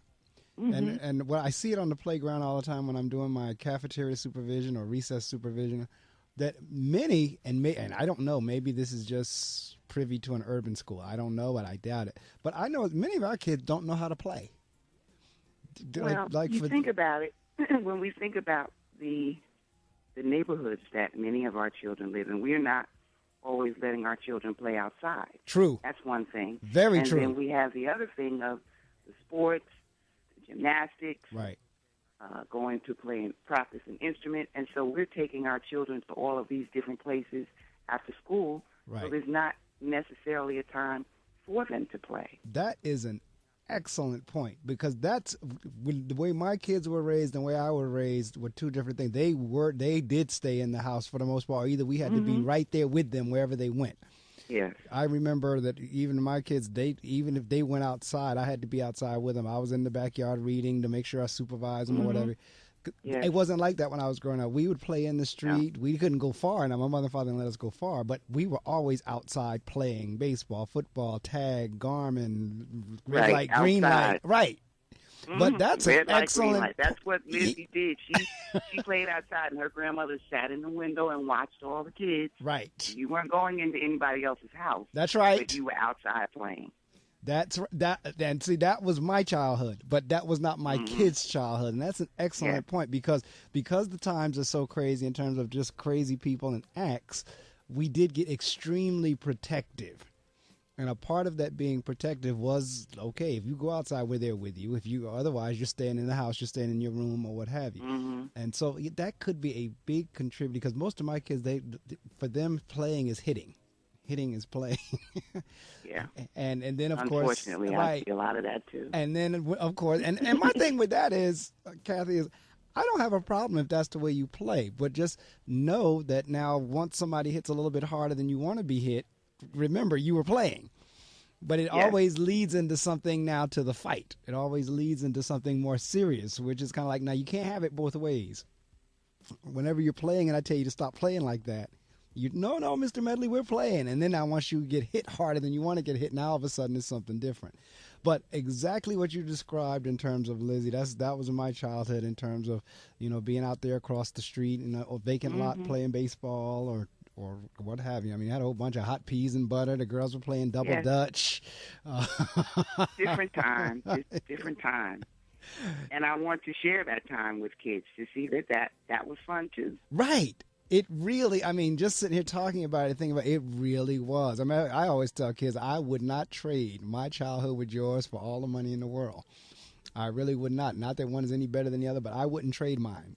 And what I see it on the playground all the time when I'm doing my cafeteria supervision or recess supervision, that many, and I don't know, maybe this is just privy to an urban school. I don't know, but I doubt it. But I know many of our kids don't know how to play. Well, think about it. When we think about the neighborhoods that many of our children live in, we're not always letting our children play outside. True. That's one thing. Very true. And then we have the other thing of the sports, the gymnastics, going to practice an instrument. And so we're taking our children to all of these different places after school. So there's not necessarily a time for them to play. That is an excellent point, because that's the way my kids were raised and the way I was raised were two different things. They did stay in the house for the most part. Either we had to be right there with them wherever they went. Yes. I remember that even my kids, even if they went outside, I had to be outside with them. I was in the backyard reading to make sure I supervised them or whatever. Yes. It wasn't like that when I was growing up. We would play in the street. No. We couldn't go far. Now, my mother and father didn't let us go far, but we were always outside playing baseball, football, tag, Garmin, red light, green light. Right. But that's red an light, excellent... green light. That's what Lizzie did. She played outside, and her grandmother sat in the window and watched all the kids. Right. You weren't going into anybody else's house. That's right. But you were outside playing. And see, that was my childhood, but that was not my kids' childhood, and that's an excellent point, because the times are so crazy in terms of just crazy people and acts. We did get extremely protective, and a part of that being protective was, okay, if you go outside, we're there with you. If you otherwise, you're staying in the house, you're staying in your room, or what have you. And so that could be a big contributor, because most of my kids, for them, playing is hitting. Hitting is playing. Yeah. And then, of course. Unfortunately, I see a lot of that, too. And then, of course, and my thing with that is, Kathy, is I don't have a problem if that's the way you play, but just know that now once somebody hits a little bit harder than you want to be hit, remember, you were playing. But it always leads into something now to the fight. It always leads into something more serious, which is kind of like, now you can't have it both ways. Whenever you're playing and I tell you to stop playing like that, no, Mr. Medley, we're playing. And then now once you get hit harder than you want to get hit, now all of a sudden it's something different. But exactly what you described in terms of Lizzie, that was in my childhood in terms of, being out there across the street in a vacant lot playing baseball or what have you. I mean, I had a whole bunch of hot peas and butter. The girls were playing double dutch. Different time, just different time. And I want to share that time with kids to see that was fun too. Right. It really, just sitting here talking about it, thinking about it, really was. I always tell kids, I would not trade my childhood with yours for all the money in the world. I really would not. Not that one is any better than the other, but I wouldn't trade mine.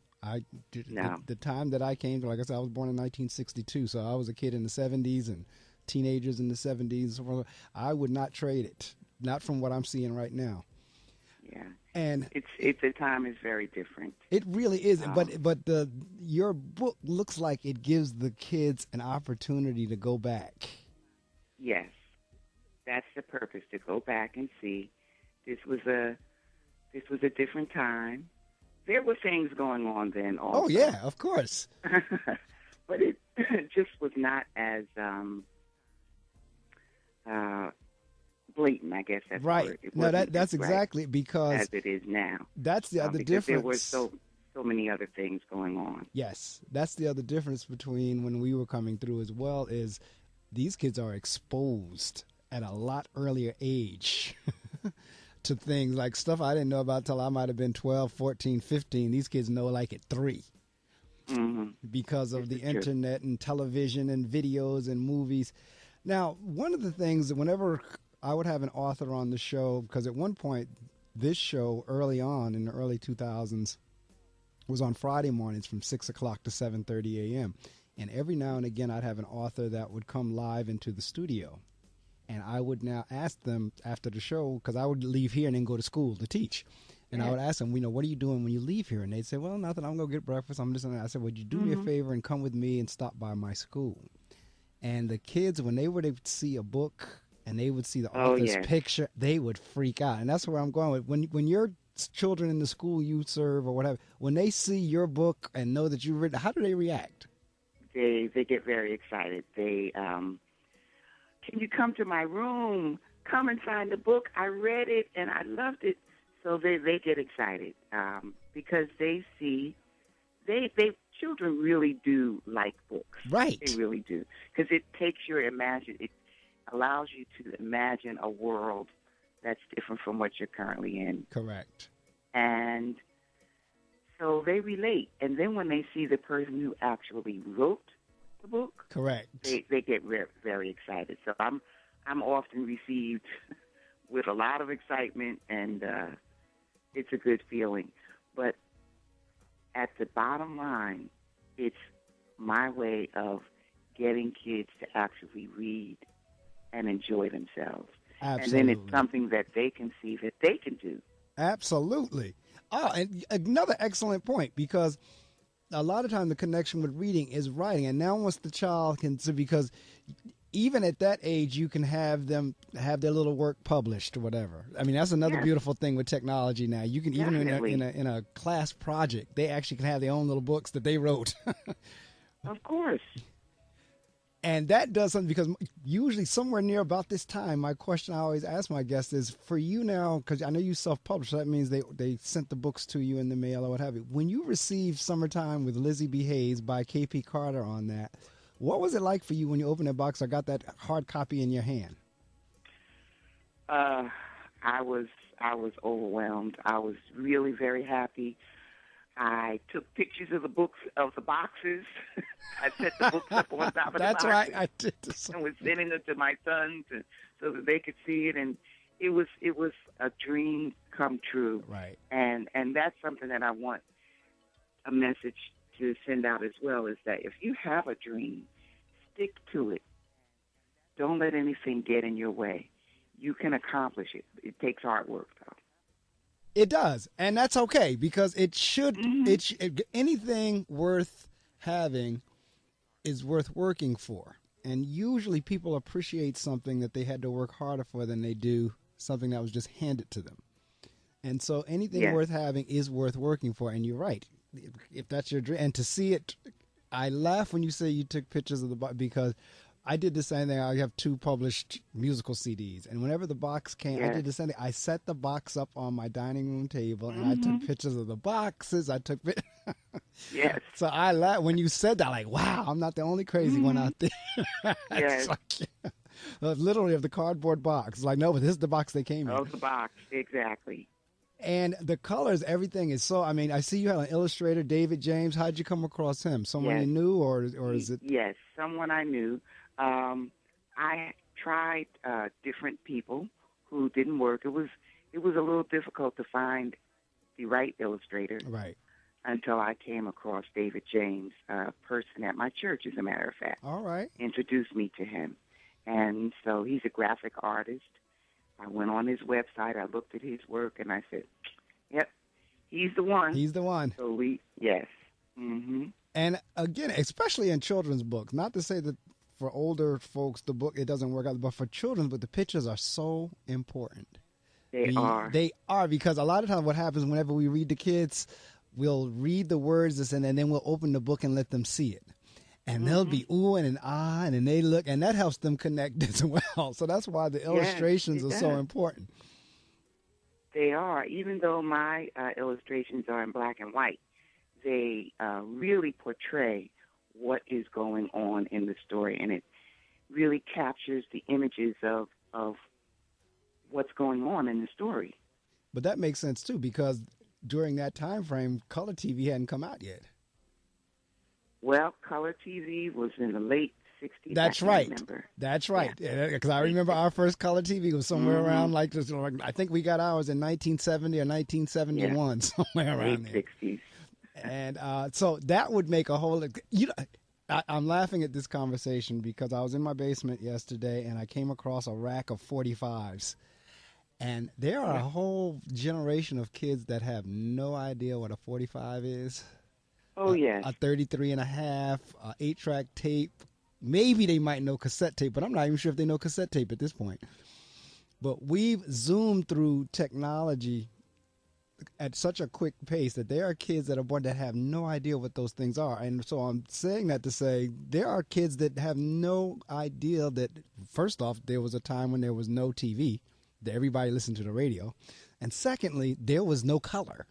The time that I came to, like I said, I was born in 1962, so I was a kid in the 70s and teenagers in the 70s. I would not trade it, not from what I'm seeing right now. Yeah. And the time is very different. It really is. But your book looks like it gives the kids an opportunity to go back. Yes, that's the purpose, to go back and see this was a different time. There were things going on then also. Oh yeah, of course. But it just was not as blatant, I guess that's right. No, that's exactly because as it is now. That's the other because difference. There were so so many other things going on. Yes, that's the other difference between when we were coming through as well, is these kids are exposed at a lot earlier age to things like stuff I didn't know about till I might have been 12, 14, 15. These kids know like at 3 because of the internet and television and videos and movies. Now, one of the things that whenever I would have an author on the show, because at one point this show early on in the early 2000s was on Friday mornings from 6 o'clock to 7:30 a.m. And every now and again I'd have an author that would come live into the studio. And I would now ask them after the show, because I would leave here and then go to school to teach. And I would ask them, what are you doing when you leave here? And they'd say, well, nothing. I'm going to get breakfast. I'm just going to. I said, would you do me a favor and come with me and stop by my school? And the kids, when they would see a book and they would see the author's picture, they would freak out. And that's where I'm going with. When your children in the school you serve or whatever, when they see your book and know that you've written, how do they react? They get very excited. They can you come to my room? Come and sign the book. I read it and I loved it. So they get excited because they see children really do like books. Right. They really do, because it takes your it allows you to imagine a world that's different from what you're currently in. Correct. And so they relate. And then when they see the person who actually wrote the book, correct, they get very excited. So I'm often received with a lot of excitement, and it's a good feeling. But at the bottom line, it's my way of getting kids to actually read and enjoy themselves. Absolutely. And then it's something that they can see that they can do. Absolutely. Oh, and another excellent point, because a lot of time the connection with reading is writing. And now once the child can see, because even at that age, you can have them have their little work published or whatever. I mean, that's another beautiful thing with technology now. You can even in a class project, they actually can have their own little books that they wrote. Of course. And that does something, because usually somewhere near about this time, my question I always ask my guests is, for you now, because I know you self-publish, so that means they sent the books to you in the mail or what have you. When you received Summertime with Lizzie B by K.P. Carter on that, what was it like for you when you opened that box or got that hard copy in your hand? I was overwhelmed. I was really very happy. I took pictures of the books, of the boxes. I set the books up on top of the boxes. That's right, I did. And was sending them to my sons so that they could see it. And it was a dream come true. Right. And that's something that I want a message to send out as well, is that if you have a dream, stick to it. Don't let anything get in your way. You can accomplish it. It takes hard work, though. It does, and that's okay, because it should. Anything worth having is worth working for, and usually people appreciate something that they had to work harder for than they do something that was just handed to them. And so anything worth having is worth working for. And you're right, if that's your dream, and to see it, I laugh when you say you took pictures of the box, because I did the same thing. I have 2 published musical CDs, and whenever the box came, I did the same thing. I set the box up on my dining room table, and I took pictures of the boxes. I took Yes. So I laughed when you said that. Like, wow, I'm not the only crazy one out there. Yes. Like, literally of the cardboard box. Like, no, but this is the box they came in. Of the box, exactly. And the colors, everything is so. I mean, I see you had an illustrator, David James. How'd you come across him? Someone you knew, or is it? Yes, someone I knew. I tried different people who didn't work. It was a little difficult to find the right illustrator. Right. Until I came across David James, a person at my church, as a matter of fact. All right. Introduced me to him. And so he's a graphic artist. I went on his website. I looked at his work, and I said, yep, he's the one. He's the one. So yes. Mm-hmm. And again, especially in children's books, not to say that for older folks, the book, it doesn't work out, but for children, but the pictures are so important. They are. They are, because a lot of times what happens whenever we read to kids, we'll read the words and then we'll open the book and let them see it. And they'll be oohing and ahhing, and they look, and that helps them connect as well. So that's why the illustrations are so important. They are. Even though my illustrations are in black and white, they really portray what is going on in the story, and it really captures the images of what's going on in the story. But that makes sense too, because during that time frame, color TV hadn't come out yet. Well, color TV was in the late 60s. That's right. That's right. Because I remember our first color TV was somewhere around like this. I think we got ours in 1970 or 1971, somewhere around there. Late 60s. And so that would make a whole. I'm laughing at this conversation because I was in my basement yesterday and I came across a rack of 45s. And there are a whole generation of kids that have no idea what a 45 is. Oh, yes. A 33 and a half, 8-track tape. Maybe they might know cassette tape, but I'm not even sure if they know cassette tape at this point. But we've zoomed through technology at such a quick pace that there are kids that are born that have no idea what those things are. And so I'm saying that to say there are kids that have no idea that, first off, there was a time when there was no TV, that everybody listened to the radio. And secondly, there was no color.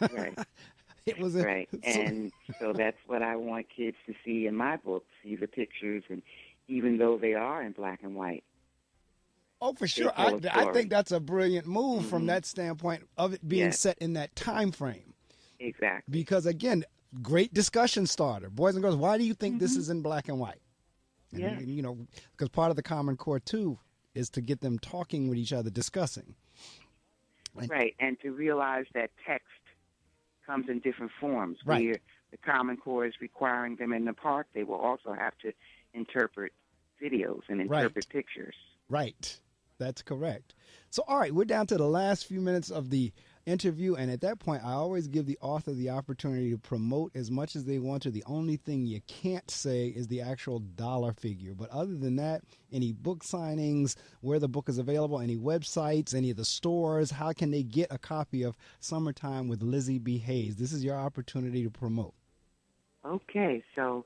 Right. It was right. And so that's what I want kids to see in my book, see the pictures, and even though they are in black and white. Oh, for sure. I think that's a brilliant move from that standpoint of it being set in that time frame. Exactly. Because, again, great discussion starter. Boys and girls, why do you think this is in black and white? And, you know, because part of the Common Core, too, is to get them talking with each other, discussing. Right, and to realize that text comes in different forms. Right. Where the Common Core is requiring them in the park, they will also have to interpret videos and interpret pictures. Right. That's correct. So, all right, we're down to the last few minutes of the interview, and at that point, I always give the author the opportunity to promote as much as they want to. The only thing you can't say is the actual dollar figure. But other than that, any book signings, where the book is available, any websites, any of the stores, how can they get a copy of Summertime with Lizzie B. Hayes? This is your opportunity to promote. Okay, so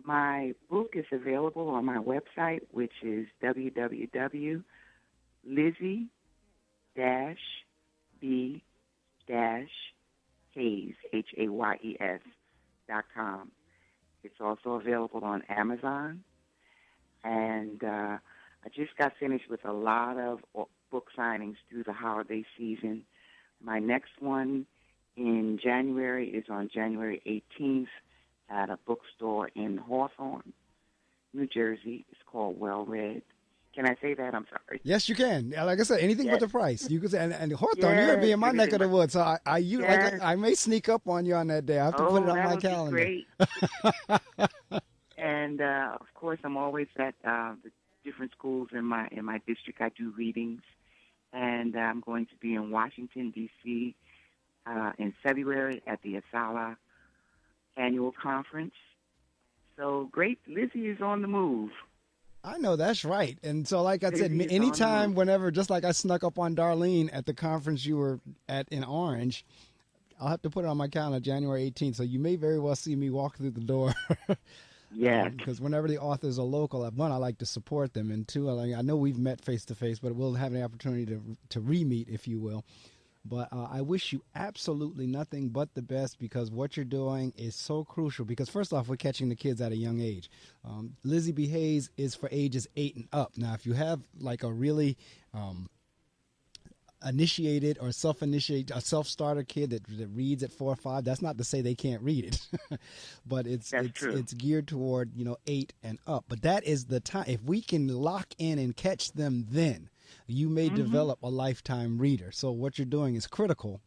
my book is available on my website, which is www.lizzie-b-hayes, HAYES.com. It's also available on Amazon. And I just got finished with a lot of book signings through the holiday season. My next one in January is on January 18th at a bookstore in Hawthorne, New Jersey. It's called Well Read. Can I say that? I'm sorry. Yes, you can. Like I said, anything but the price. You can say, and Hawthorne, you're gonna be in my neck of the woods, so I may sneak up on you on that day. I have to put it on my calendar. Great. And of course, I'm always at the different schools in my district. I do readings, and I'm going to be in Washington D.C. In February at the Asala annual conference. So great, Lizzie is on the move. I know that's right. And so, like I said, anytime, whenever, just like I snuck up on Darlene at the conference you were at in Orange, I'll have to put it on my calendar, January 18th. So you may very well see me walk through the door. Yeah. Because whenever the authors are local, one, I like to support them. And two, I know we've met face-to-face, but we'll have the opportunity to re-meet, if you will. But I wish you absolutely nothing but the best, because what you're doing is so crucial. Because first off, we're catching the kids at a young age. Lizzie B. Hayes is for ages 8 and up. Now, if you have like a really initiated or self-initiated, a self-starter kid that reads at 4 or 5, that's not to say they can't read it, but it's geared toward 8 and up. But that is the time. If we can lock in and catch them then, you may develop a lifetime reader. So what you're doing is critical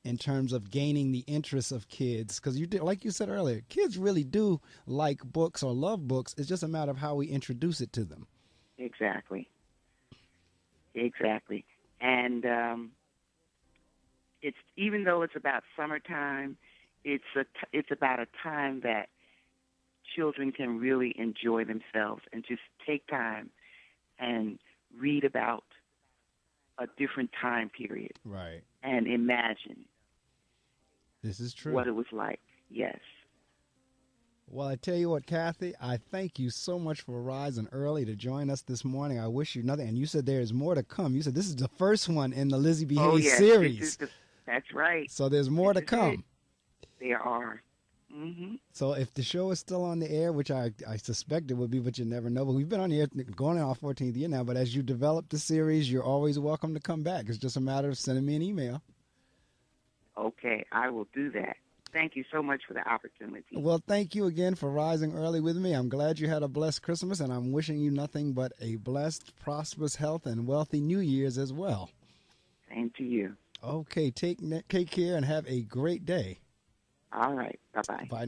in terms of gaining the interest of kids. Because like you said earlier, kids really do like books or love books. It's just a matter of how we introduce it to them. Exactly. And it's, even though it's about summertime, it's about a time that children can really enjoy themselves and just take time and read about a different time period. Right. And imagine. This is true. What it was like. Yes. Well, I tell you what, Kathy, I thank you so much for rising early to join us this morning. I wish you nothing. And you said there is more to come. You said this is the first one in the Lizzie B. Hayes series. That's right. So there's more to come. There are. Mm-hmm. So if the show is still on the air, which I suspect it would be, but you never know. But we've been on the air going on our 14th year now. But as you develop the series, you're always welcome to come back. It's just a matter of sending me an email. Okay, I will do that. Thank you so much for the opportunity. Well, thank you again for rising early with me. I'm glad you had a blessed Christmas, and I'm wishing you nothing but a blessed, prosperous health and wealthy New Year's as well. Same to you. Okay, take care and have a great day. All right. Bye-bye. Bye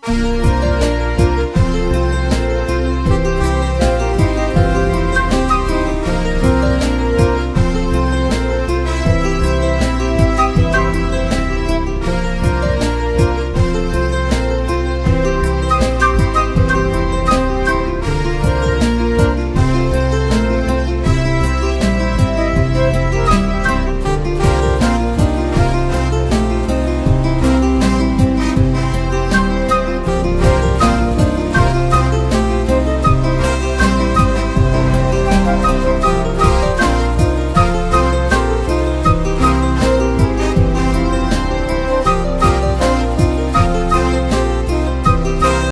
now.